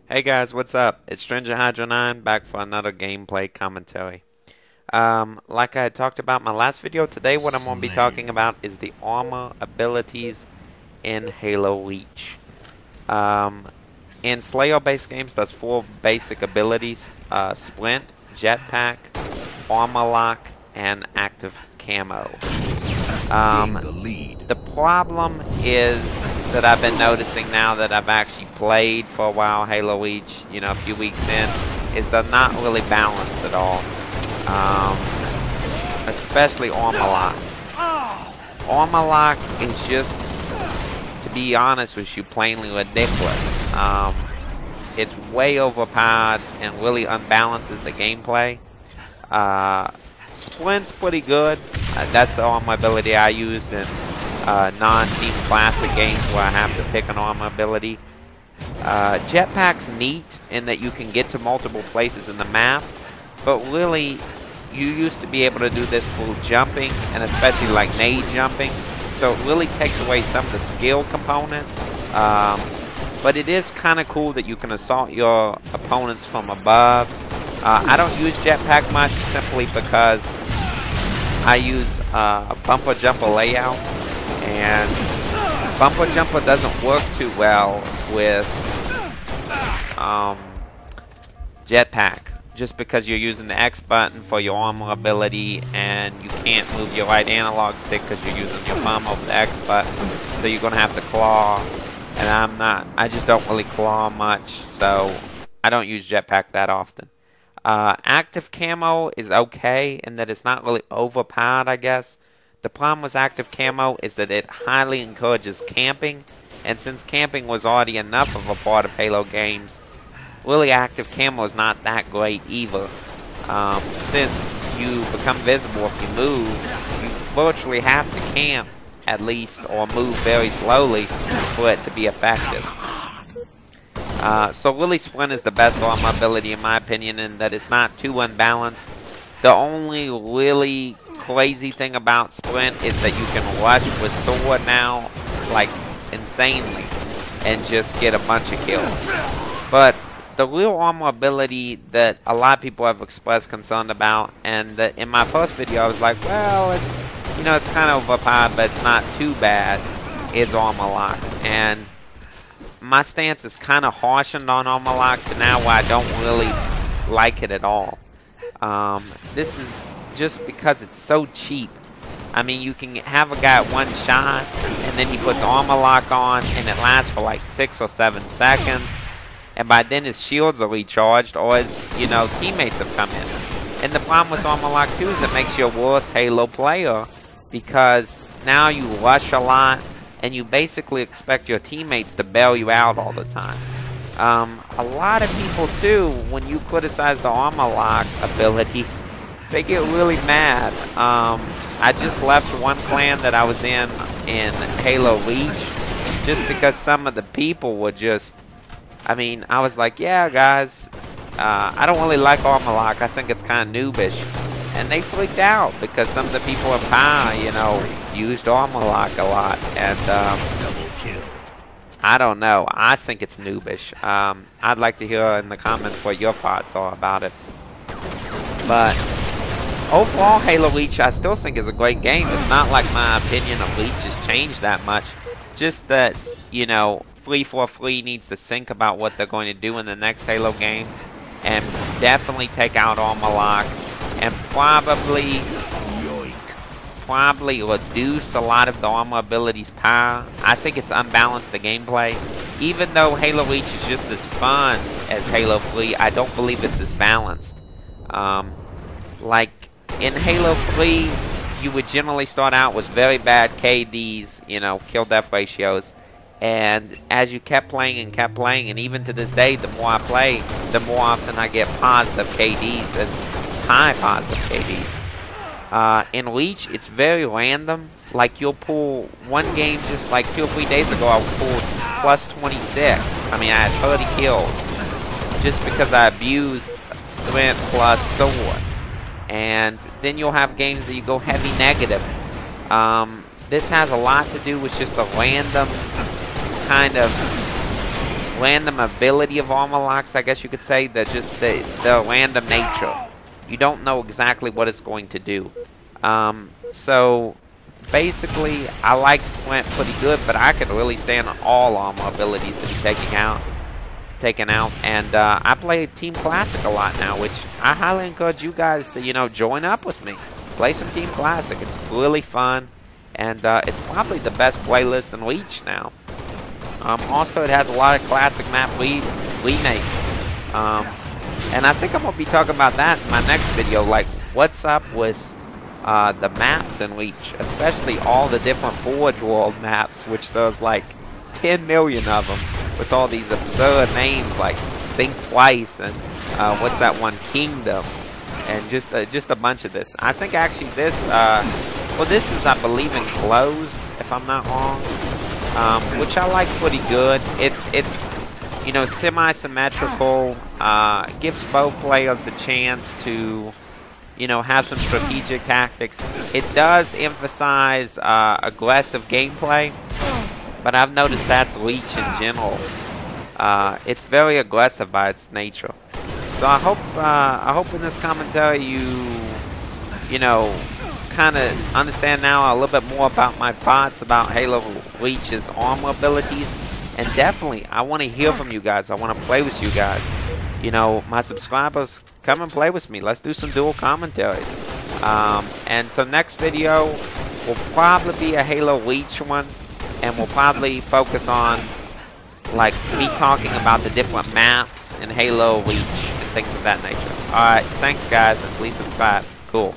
Hey guys, what's up? It's Stranger Hydra 9 back for another gameplay commentary. Like I had talked about in my last video, today what I'm going to be talking about is the armor abilities in Halo Reach. In Slayer-based games, there's 4 basic abilities: Sprint, Jetpack, Armor Lock, and Active Camo. The problem is that I've been noticing now that I've actually played for a while Halo Reach, a few weeks in, is they're not really balanced at all. Especially Armor Lock. Armor Lock is just, to be honest with you, plainly ridiculous. It's way overpowered and really unbalances the gameplay. Sprint's pretty good. That's the armor ability I used in non-Team Classic games where I have to pick an armor ability. Jetpack's neat in that you can get to multiple places in the map, but really you used to be able to do this through jumping, and especially like nade jumping, so it really takes away some of the skill component. But it is kind of cool that you can assault your opponents from above. I don't use jetpack much simply because I use bumper jumper layout, and bumper jumper doesn't work too well with jetpack, just because you're using the X button for your armor ability and you can't move your right analog stick because you're using your thumb over the X button, so you're gonna have to claw, and I just don't really claw much, so I don't use jetpack that often. Active camo is okay in that it's not really overpowered, I guess. The problem with active camo is that it highly encourages camping, and since camping was already enough of a part of Halo games, really active camo is not that great either. Since you become visible if you move, you virtually have to camp at least, or move very slowly for it to be effective. So really Sprint is the best armor ability in my opinion, in that it's not too unbalanced. The only really crazy thing about Sprint is that you can rush with sword now, like insanely, and just get a bunch of kills. But the real armor ability that a lot of people have expressed concern about, and that in my first video I was like, well, it's kind of overpowered, but it's not too bad, is Armor Lock. And my stance is kind of harshened on Armor Lock to now where I don't really like it at all. This is just because it's so cheap. I mean, you can have a guy at one shot, and then he puts Armor Lock on, and it lasts for like 6 or 7 seconds. And by then his shields are recharged, or his, teammates have come in. And the problem with Armor Lock 2 is it makes you a worse Halo player, because now you rush a lot, and you basically expect your teammates to bail you out all the time. A lot of people too, when you criticize the Armor Lock abilities, they get really mad. I just left one clan that I was in Halo Reach, just because some of the people were just, I was like, yeah guys, I don't really like Armor Lock, I think it's kind of noobish. And they freaked out because some of the people in power, used Armor Lock a lot. And I don't know, I think it's noobish. I'd like to hear in the comments what your thoughts are about it. But overall, Halo Reach I still think is a great game. It's not like my opinion of Reach has changed that much. Just that, 343 needs to think about what they're going to do in the next Halo game, and definitely take out Armor Lock, and probably reduce a lot of the armor abilities' power. I think it's unbalanced the gameplay. Even though Halo Reach is just as fun as Halo 3, I don't believe it's as balanced. Like in Halo 3, you would generally start out with very bad KDs, kill-death ratios. And as you kept playing, and even to this day, the more I play, the more often I get positive KDs, and high positive KDs. In Reach, it's very random. Like, you'll pull one game just like 2 or 3 days ago, I pulled plus 26. I had 30 kills just because I abused Sprint plus sword. And then you'll have games that you go heavy negative. This has a lot to do with just a random kind of random ability of armor locks, I guess you could say. They're just the random nature. You don't know exactly what it's going to do. So basically, I like Sprint pretty good, but I could really stand on all armor abilities to be taken out. And I play Team Classic a lot now, which I highly encourage you guys to, you know, join up with me. Play some Team Classic. It's really fun, and it's probably the best playlist in Reach now. Also, it has a lot of classic map remakes. And I think I'm going to be talking about that in my next video, like what's up with the maps in Reach, especially all the different Forge World maps, which there's like 10 million of them, with all these absurd names like Think Twice and what's that one, Kingdom, and just a bunch of this. I think actually this, well, this is, I believe, enclosed, if I'm not wrong, which I like pretty good. It's you know, semi-symmetrical, gives both players the chance to, you know, have some strategic tactics. It does emphasize aggressive gameplay, but I've noticed that's Reach in general. It's very aggressive by its nature. So I hope in this commentary you know, kind of understand now a little bit more about my thoughts about Halo Reach's armor abilities. And definitely, I want to hear from you guys. I want to play with you guys. You know, my subscribers, come and play with me. Let's do some dual commentaries. And so next video will probably be a Halo Reach one. And we'll probably focus on, like, me talking about the different maps in Halo Reach and things of that nature. Alright, thanks guys, and please subscribe. Cool.